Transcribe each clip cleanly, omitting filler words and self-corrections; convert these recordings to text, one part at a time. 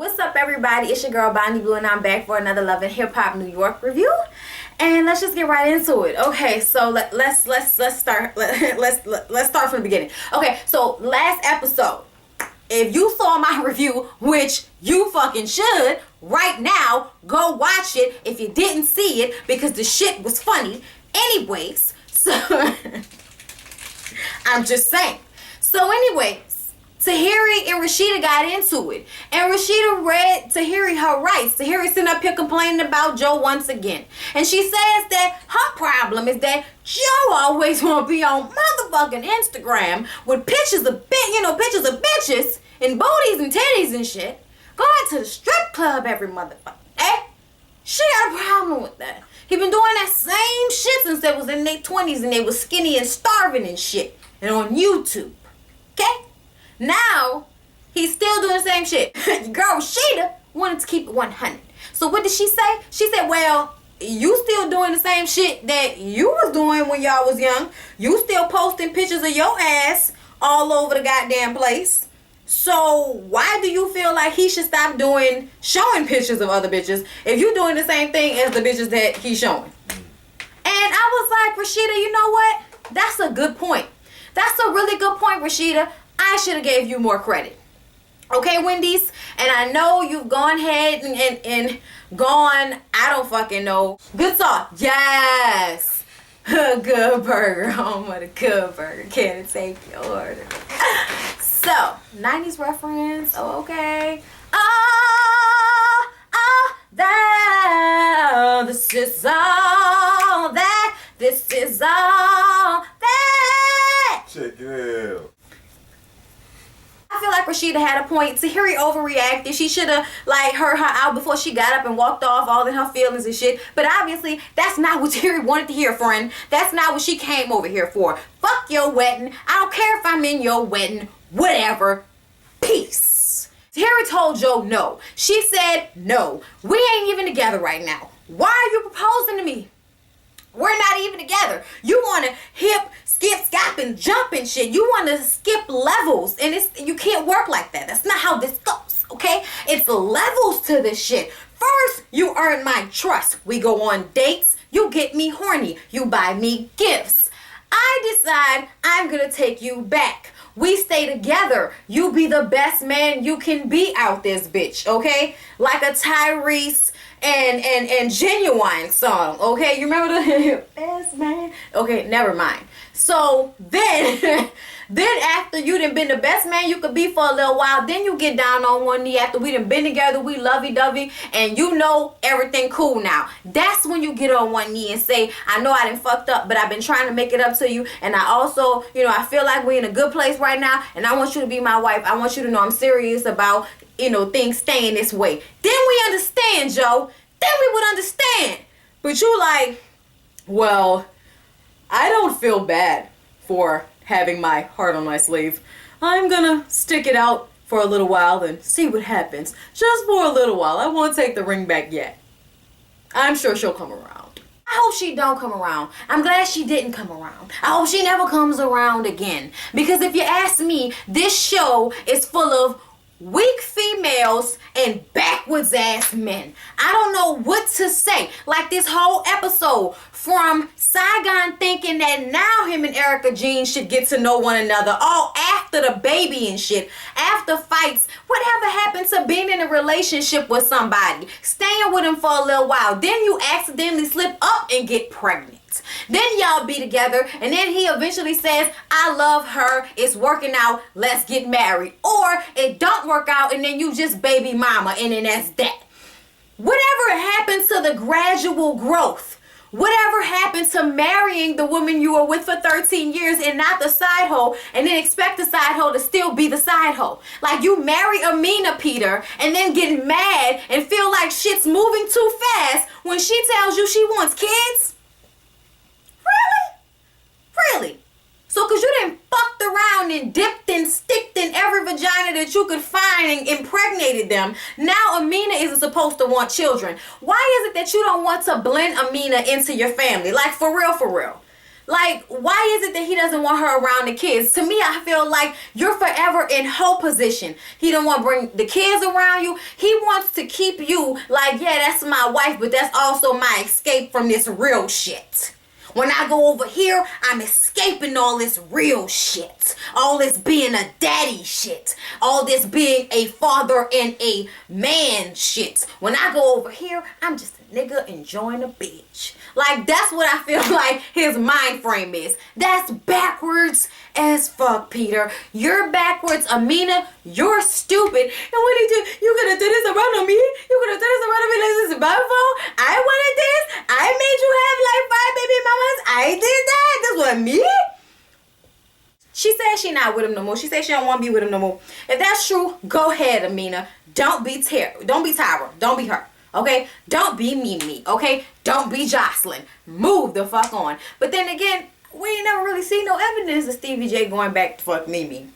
What's up, everybody? It's your girl Bonnie Blue, and I'm back for another Love and Hip Hop New York review. And let's just get right into it. Okay, so let's start. Let's start from the beginning. Okay, so last episode, if you saw my review, which you fucking should, right now, go watch it if you didn't see it because the shit was funny. Anyways, so I'm just saying. So anyways, Tahiri and Rashida got into it. And Rashida read Tahiri her rights. Tahiri sitting up here complaining about Joe once again. And she says that her problem is that Joe always want to be on motherfucking Instagram with pictures of bitches and booties and titties and shit. Going to the strip club every motherfucking day. She got a problem with that. He been doing that same shit since they was in their 20s and they was skinny and starving and shit. And on YouTube. Okay? Now, he's still doing the same shit. Girl, Rashida wanted to keep it 100. So what did she say? She said, well, you still doing the same shit that you was doing when y'all was young. You still posting pictures of your ass all over the goddamn place. So why do you feel like he should stop showing pictures of other bitches if you doing the same thing as the bitches that he's showing? And I was like, Rashida, you know what? That's a good point. That's a really good point, Rashida. I should have gave you more credit. Okay, Wendy's? And I know you've gone ahead and gone, I don't fucking know. Good sauce. Yes. A good burger. Home with a good burger. Can it take your order? So, 90s reference. Oh, okay. This is all that. This is all that. Check it out. I feel like Rashida had a point. Tahiri overreacted. She should have heard her out before she got up and walked off all in her feelings and shit. But obviously, that's not what Tahiri wanted to hear, friend. That's not what she came over here for. Fuck your wedding. I don't care if I'm in your wedding. Whatever. Peace. Tahiri told Joe no. She said no. We ain't even together right now. Why are you proposing to me? We're not even together. You want to hip, skip, skop, and jump and shit. You want to skip levels. And you can't work like that. That's not how this goes, okay? It's levels to this shit. First, you earn my trust. We go on dates. You get me horny. You buy me gifts. I decide I'm going to take you back. We stay together. You be the best man you can be out this bitch, okay? Like a Tyrese and Genuine song, okay? You remember the best man? Okay, never mind. So then after you done been the best man you could be for a little while, then you get down on one knee after we done been together, we lovey-dovey, and you know everything cool now. That's when you get on one knee and say, I know I done fucked up, but I've been trying to make it up to you, and I also, I feel like we're in a good place right now, and I want you to be my wife. I want you to know I'm serious about, things staying this way. Then we understand, Joe. Then we would understand. But you like, well, I don't feel bad for having my heart on my sleeve. I'm gonna stick it out for a little while and see what happens. Just for a little while. I won't take the ring back yet. I'm sure she'll come around. I hope she don't come around. I'm glad she didn't come around. I hope she never comes around again. Because if you ask me, this show is full of weak females and backwards ass men. I don't know what to say. Like this whole episode, from Saigon thinking that now him and Erica Jean should get to know one another, all after the baby and shit, after fights. Whatever happened to being in a relationship with somebody, staying with him for a little while, then you accidentally slip up and get pregnant. Then y'all be together, and then he eventually says, I love her, it's working out, let's get married. Or it don't work out, and then you just baby mama, and then that's that. Whatever happens to the gradual growth, whatever happened to marrying the woman you were with for 13 years and not the side hoe, and then expect the side hoe to still be the side hoe. Like you marry Amina Peter and then get mad and feel like shit's moving too fast when she tells you she wants kids? Really? So cause you done fucked around and dipped and sticked in every vagina that you could find and impregnated them, now Amina isn't supposed to want children. Why is it that you don't want to blend Amina into your family? Like for real. Like, why is it that he doesn't want her around the kids? To me, I feel like you're forever in her position. He don't want to bring the kids around you. He wants to keep you like, yeah, that's my wife, but that's also my escape from this real shit. When I go over here, I'm escaping all this real shit. All this being a daddy shit. All this being a father and a man shit. When I go over here, I'm just a nigga enjoying a bitch. Like, that's what I feel like his mind frame is. That's backwards as fuck, Peter. You're backwards, Amina. You're stupid. And what did you gonna do this around me? You gonna do this around me like this is my fault? I wanted this. I made you have like 5 baby mamas. I did that. This was me. She said she not with him no more. She said she don't want to be with him no more. If that's true, go ahead, Amina. Don't be Tyra. Don't be Tyra. Don't be her. Okay? Don't be Mimi. Okay? Don't be Jocelyn. Move the fuck on. But then again, we ain't never really seen no evidence of Stevie J going back to fuck Mimi.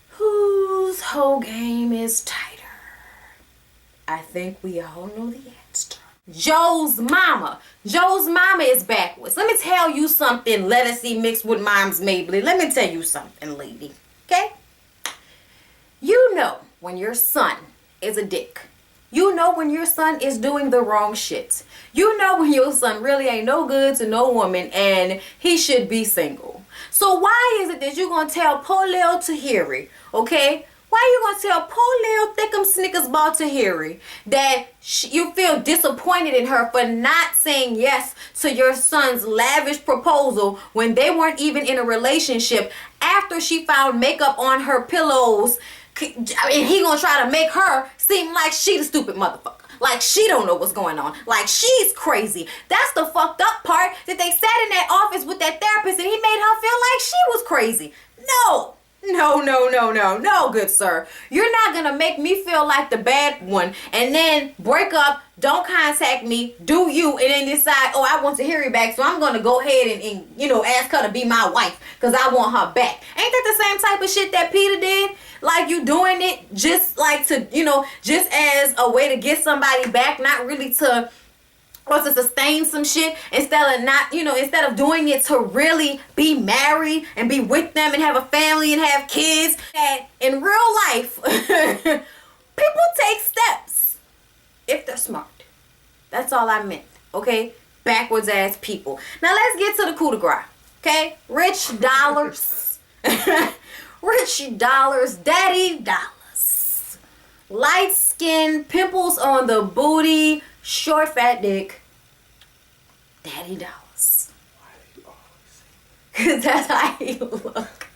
Whose whole game is tighter? I think we all know the answer. Joe's mama. Joe's mama is backwards. Let me tell you something, let us see mixed with Mom's Maybelline. Let me tell you something, lady. Okay? You know when your son is a dick. You know when your son is doing the wrong shit. You know when your son really ain't no good to no woman and he should be single. So why is it that you're going to tell poor little Tahiri, okay? Why you going to tell poor little thickum snickers ball Tahiri that you feel disappointed in her for not saying yes to your son's lavish proposal when they weren't even in a relationship after she found makeup on her pillows? I mean, he gonna try to make her seem like she the stupid motherfucker. Like she don't know what's going on. Like she's crazy. That's the fucked up part, that they sat in that office with that therapist and he made her feel like she was crazy. No, good sir. You're not gonna make me feel like the bad one and then break up, don't contact me, do you, and then decide, oh, I want Tahiri back, so I'm gonna go ahead and you know, ask her to be my wife because I want her back. Ain't that the same type of shit that Peter did? Like, you doing it just like to, you know, just as a way to get somebody back, not really to, or to sustain some shit, instead of not, you know, instead of doing it to really be married and be with them and have a family and have kids. That in real life, people take steps if they're smart. That's all I meant, okay? Backwards ass people. Now let's get to the coup de grace, okay? Rich dollars. Rich dollars, daddy dollars. Light skin, pimples on the booty, short fat dick, daddy dollars. Cause that's how he look.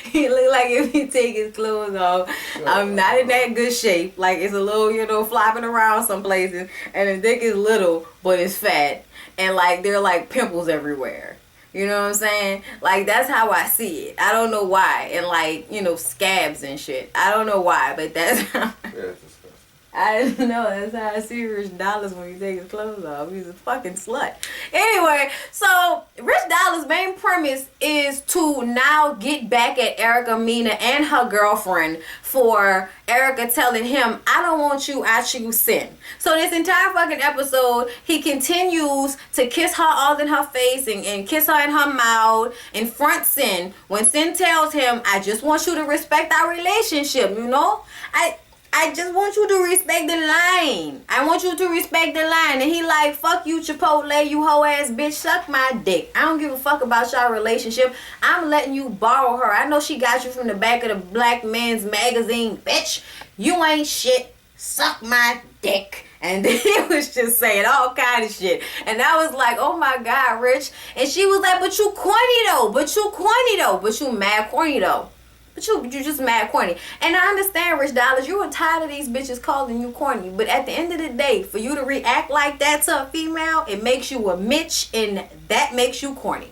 He look like if he take his clothes off, I'm not in that good shape. Like it's a little, you know, flopping around some places, and his dick is little, but it's fat, and like there are like pimples everywhere. You know what I'm saying? Like, that's how I see it. I don't know why. And, like, you know, scabs and shit. I don't know why, but that's how... Yeah, it's disgusting. I don't know. That's how I see Rich Dollars when he takes his clothes off. He's a fucking slut. Anyway, so Rich Dollars' main premise is to now get back at Erica Mena and her girlfriend for Erica telling him, I don't want you, I choose Sin. So this entire fucking episode, he continues to kiss her all in her face and kiss her in her mouth in front Sin. When Sin tells him, I just want you to respect our relationship, you know? I just want you to respect the line. I want you to respect the line. And he like, fuck you, Chipotle, you hoe ass bitch, suck my dick. I don't give a fuck about y'all relationship. I'm letting you borrow her. I know she got you from the back of the Black Men's Magazine, bitch. You ain't shit. Suck my dick. And then he was just saying all kind of shit. And I was like, oh my God, Rich. And she was like, but you corny though. But you corny though. But you mad corny though. But you just mad corny. And I understand, Rich Dollars, you were tired of these bitches calling you corny. But at the end of the day, for you to react like that to a female, it makes you a Mitch, and that makes you corny.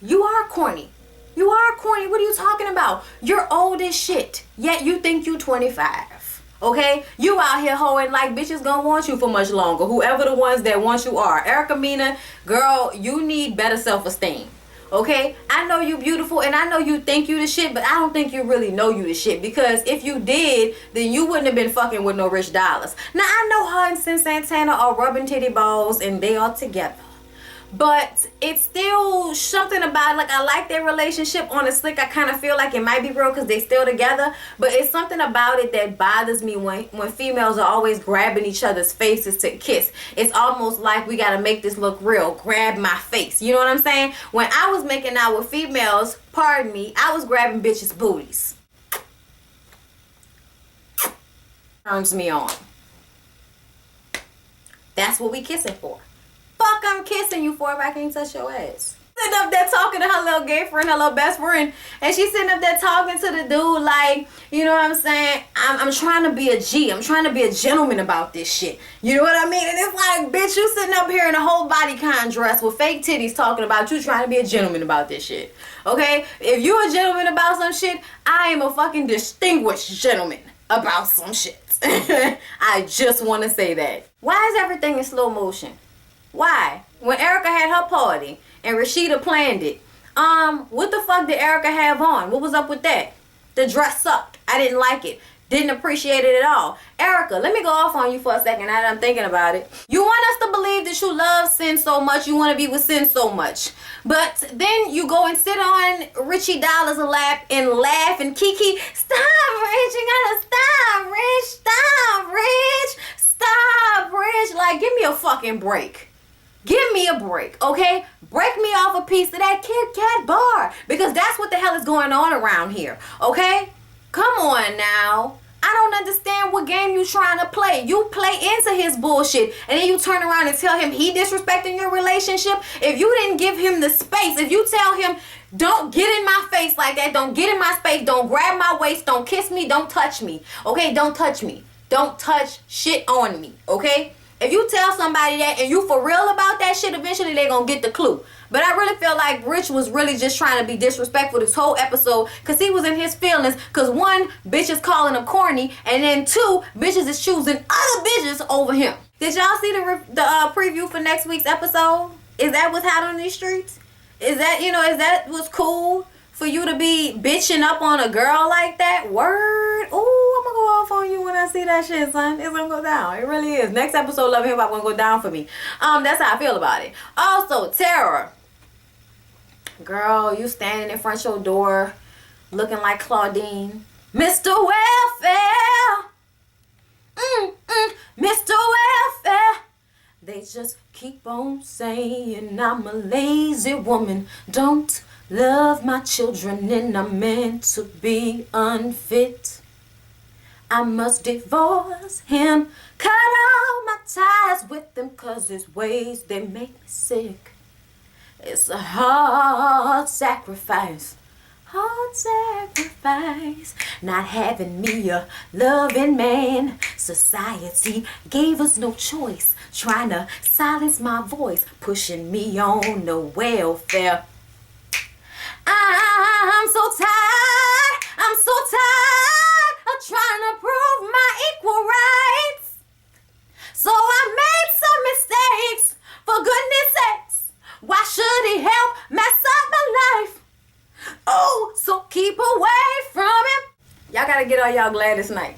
You are corny. You are corny. What are you talking about? You're old as shit, yet you think you 25. Okay? You out here hoeing like bitches gonna want you for much longer. Whoever the ones that want you are. Erica Mena, girl, you need better self-esteem. Okay, I know you beautiful and I know you think you the shit, but I don't think you really know you the shit, because if you did, then you wouldn't have been fucking with no Rich Dollars. Now I know her and Sin Santana are rubbing titty balls and they are together, but it's still something about, like, I like their relationship on the slick. I kind of feel like it might be real because they still together, but it's something about it that bothers me when females are always grabbing each other's faces to kiss. It's almost like we got to make this look real. Grab my face. You know what I'm saying? When I was making out with females, pardon me, I was grabbing bitches' booties. Turns me on. That's what we kissing for. Fuck, I'm kissing you for if I can't touch your ass. Sitting up there talking to her little gay friend, her little best friend, and she's sitting up there talking to the dude like, you know what I'm saying? I'm trying to be a G. I'm trying to be a gentleman about this shit. You know what I mean? And it's like, bitch, you sitting up here in a whole bodycon dress with fake titties talking about you trying to be a gentleman about this shit. Okay? If you're a gentleman about some shit, I am a fucking distinguished gentleman about some shit. I just want to say that. Why is everything in slow motion? Why? When Erica had her party and Rashida planned it, what the fuck did Erica have on? What was up with that? The dress sucked. I didn't like it. Didn't appreciate it at all. Erica, let me go off on you for a second now that I'm thinking about it. You want us to believe that you love Sin so much, you want to be with Sin so much. But then you go and sit on Richie Dollar's lap and laugh and kiki. Stop, Rich. You gotta stop, Rich. Stop, Rich. Stop, Rich. Like, give me a fucking break. Give me a break, okay? Break me off a piece of that Kit Kat bar. Because that's what the hell is going on around here, okay? Come on now. I don't understand what game you trying to play. You play into his bullshit and then you turn around and tell him he disrespecting your relationship. If you didn't give him the space, if you tell him, don't get in my face like that, don't get in my space, don't grab my waist, don't kiss me, don't touch me, okay? Don't touch me. Don't touch shit on me, okay? If you tell somebody that and you for real about that shit, eventually they gonna get the clue. But I really feel like Rich was really just trying to be disrespectful this whole episode because he was in his feelings. Because one, bitch is calling him corny, and then two, bitches is choosing other bitches over him. Did y'all see the preview for next week's episode? Is that what's hot on these streets? Is that, you know, is that what's cool? For you to be bitching up on a girl like that? Word. Ooh, I'm gonna go off on you when I see that shit, son. It's gonna go down. It really is. Next episode, Love and Hip Hop, gonna go down for me. That's how I feel about it. Also, Tara. Girl, you standing in front of your door looking like Claudine. Mr. Welfare. Mr. Welfare. They just keep on saying I'm a lazy woman. Don't love my children and I'm meant to be unfit. I must divorce him. Cut all my ties with him cause his ways, they make me sick. It's a hard sacrifice. Hard sacrifice. Not having me a loving man. Society gave us no choice. Trying to silence my voice. Pushing me on the welfare. I'm so tired. I'm so tired of trying to prove my equal rights. So I made some mistakes. For goodness sakes. Why should he help mess up my life? Oh, so keep away from him. Y'all gotta get on y'all Gladys night.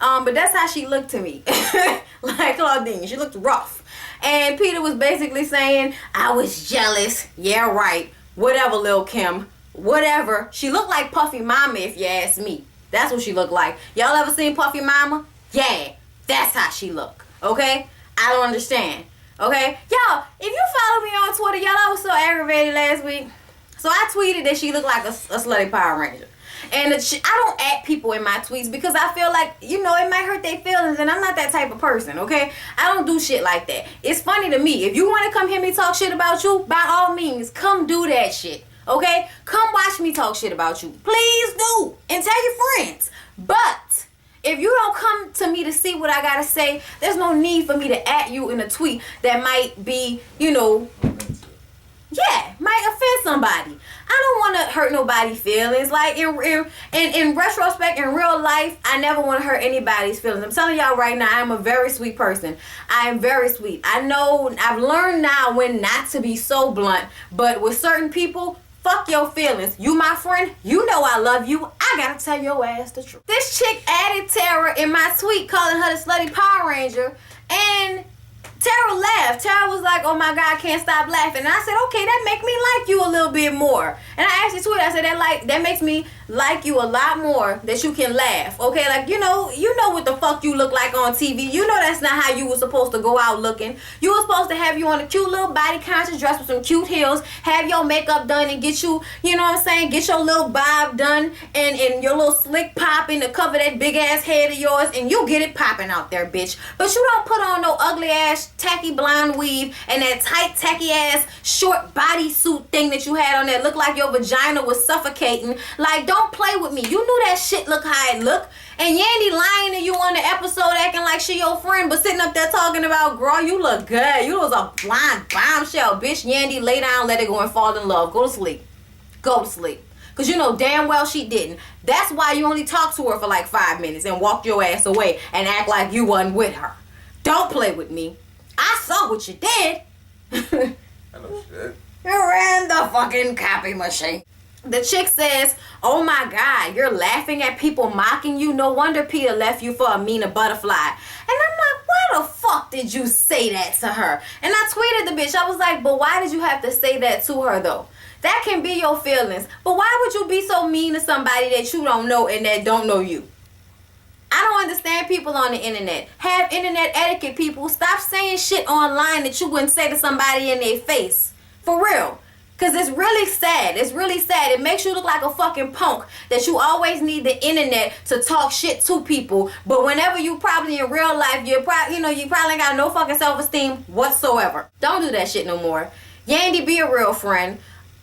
But that's how she looked to me. Like Claudine. She looked rough. And Peter was basically saying, I was jealous. Yeah, right. Whatever, Lil' Kim. Whatever. She looked like Puffy Mama if you ask me. That's what she looked like. Y'all ever seen Puffy Mama? Yeah. That's how she look. Okay? I don't understand. Okay? Y'all, if you follow me on Twitter, y'all, I was so aggravated last week. So I tweeted that she looked like a slutty Power Ranger. And I don't at people in my tweets because I feel like, you know, it might hurt their feelings and I'm not that type of person, okay? I don't do shit like that. It's funny to me. If you want to come hear me talk shit about you, by all means, come do that shit, okay? Come watch me talk shit about you. Please do. And tell your friends. But if you don't come to me to see what I gotta say, there's no need for me to at you in a tweet that might be, you know, yeah, might offend somebody. I don't want to hurt nobody's feelings. Like in retrospect, in real life, I never want to hurt anybody's feelings. I'm telling y'all right now, I'm a very sweet person. I am very sweet. I know I've learned now when not to be so blunt, but with certain people, fuck your feelings. You my friend, you know I love you. I gotta tell your ass the truth. This chick added Tara in my tweet calling her the slutty Power Ranger, and Tara laughed. Tara was like, oh my God, I can't stop laughing. And I said, okay, that make me like you a little bit more. And I asked you tweet, I said, that makes me like you a lot more that you can laugh. Okay, like, you know what the fuck you look like on TV. You know that's not how you were supposed to go out looking. You were supposed to have you on a cute little body conscious dress with some cute heels, have your makeup done and get you, you know what I'm saying, get your little bob done and your little slick popping to cover that big ass head of yours, and you get it popping out there, bitch. But you don't put on no ugly ass tacky blonde weave and that tight tacky ass short bodysuit thing that you had on that looked like your vagina was suffocating. Like, don't play with me. You knew that shit look how it look. And Yandy lying to you on the episode acting like she your friend, but sitting up there talking about, girl, you look good. You was a blind bombshell, bitch. Yandy, lay down, let it go and fall in love. Go to sleep. Go to sleep. Because you know damn well she didn't. That's why you only talked to her for like 5 minutes and walked your ass away and act like you wasn't with her. Don't play with me. I saw what you did. I know shit. You ran the fucking copy machine. The chick says, oh my God, you're laughing at people mocking you. No wonder Peter left you for Amina Butterfly. And I'm like, why the fuck did you say that to her? And I tweeted the bitch. I was like, but why did you have to say that to her though? That can be your feelings. But why would you be so mean to somebody that you don't know and that don't know you? I don't understand people on the internet. Have internet etiquette, people. Stop saying shit online that you wouldn't say to somebody in their face. For real. Because it's really sad. It's really sad. It makes you look like a fucking punk that you always need the internet to talk shit to people. But whenever you probably in real life, you probably ain't got no fucking self-esteem whatsoever. Don't do that shit no more. Yandy, be a real friend.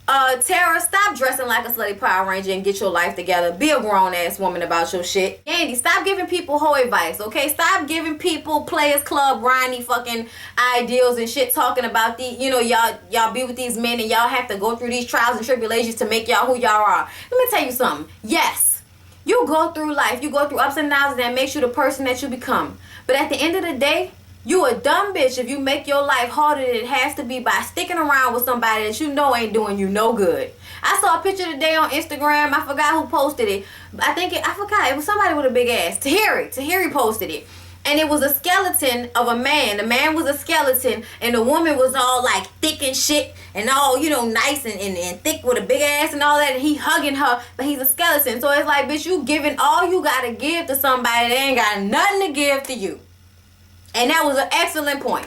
Tara, stop dressing like a slutty Power Ranger and get your life together. Be a grown-ass woman about your shit. Yandy, stop giving people hoe advice, okay? Stop giving people Players Club, Ronnie fucking ideals and shit, talking about y'all be with these men and y'all have to go through these trials and tribulations to make y'all who y'all are. Let me tell you something. Yes, you go through life. You go through ups and downs, and that makes you the person that you become. But at the end of the day, you a dumb bitch if you make your life harder than it has to be by sticking around with somebody that you know ain't doing you no good. I saw a picture today on Instagram. I forgot who posted it. I forgot. It was somebody with a big ass. Tahiri posted it. And it was a skeleton of a man. The man was a skeleton and the woman was all like thick and shit and all, nice and thick with a big ass and all that. And he hugging her, but he's a skeleton. So it's like, bitch, you giving all you gotta give to somebody that ain't got nothing to give to you. And that was an excellent point.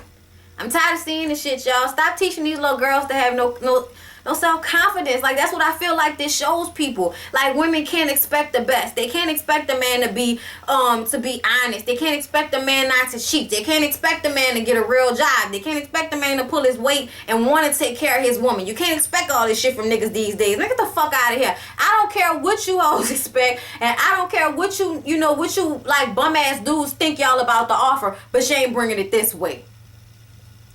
I'm tired of seeing this shit, y'all. Stop teaching these little girls to have no self-confidence. Like, that's what I feel like this shows people. Like, women can't expect the best. They can't expect a man to be honest. They can't expect a man not to cheat. They can't expect a man to get a real job. They can't expect a man to pull his weight and want to take care of his woman. You can't expect all this shit from niggas these days. Man, get the fuck out of here. I don't care what you hoes expect, and I don't care what you like bum ass dudes think y'all about the offer, but she ain't bringing it this way.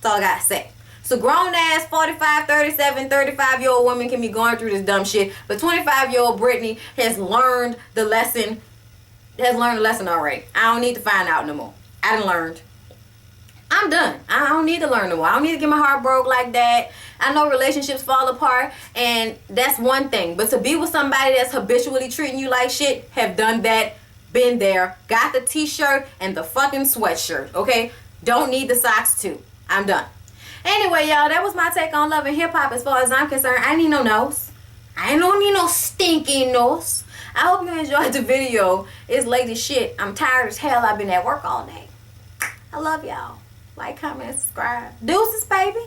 That's all I gotta say. So grown ass 45, 37, 35-year-old women can be going through this dumb shit, but 25-year-old Brittany has learned the lesson. Already. I don't need to find out no more. I done learned. I'm done. I don't need to learn no more. I don't need to get my heart broke like that. I know relationships fall apart, and that's one thing. But to be with somebody that's habitually treating you like shit, have done that, been there, got the t-shirt and the fucking sweatshirt, okay? Don't need the socks too. I'm done. Anyway, y'all, that was my take on love and hip-hop as far as I'm concerned. I ain't need no nose. I don't need no stinky nose. I hope you enjoyed the video. It's late as shit. I'm tired as hell. I've been at work all day. I love y'all. Like, comment, and subscribe. Deuces, baby.